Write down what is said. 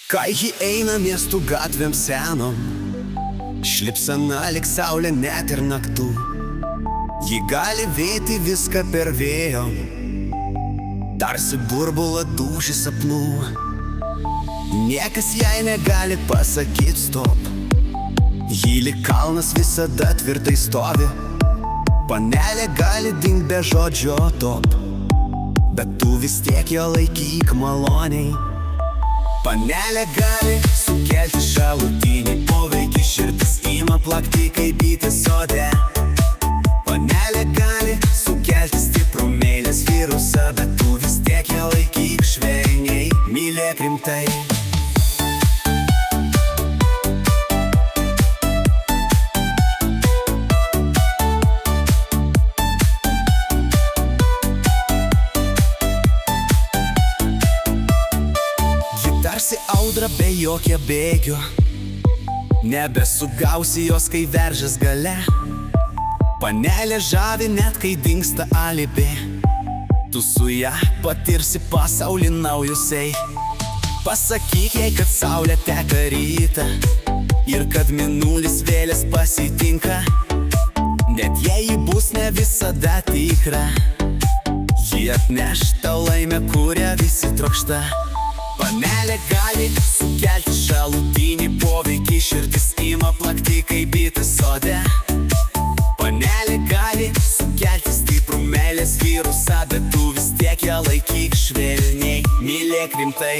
Kai ji eina miestų gatvėm senom, šlipsena lyg saulė net ir naktų. Ji gali vėti viską per vėjo, tarsi burbulą dūžį sapnų. Niekas jai negali pasakyt stop, ji lyg kalnas visada tvirtai stovi. Panelė gali dingt be žodžio top, bet tu vis tiek jo laikyk maloniai. Panelė gali sukelti šalutinį poveikį, širdis ima plakti kaip bitės sode. Panelė gali sukelti stiprų meilės virusą, bet tu vis tiek ją laikyk švelniai, mylėk rimtai. Tarsi audra be jokio bėgio, nebesugausi jos, kai veržės gale. Panelė žavi net kai dingsta alibi, tu su ja patirsi pasaulį naujusiai. Pasakyk jai, kad saulė teka rytą ir kad mėnulis vėlės pasitinka. Net jei ji bus ne visada tikra, ji atneš tau laimę, kurią visi trokšta. Panelė gali sukelti šalutinį poveikį, širdis ima plakti kaip bitės sode. Panelė gali sukelti stiprų meilės virusą, bet tu vis tiek ją laikyk švelniai, mylėk rimtai.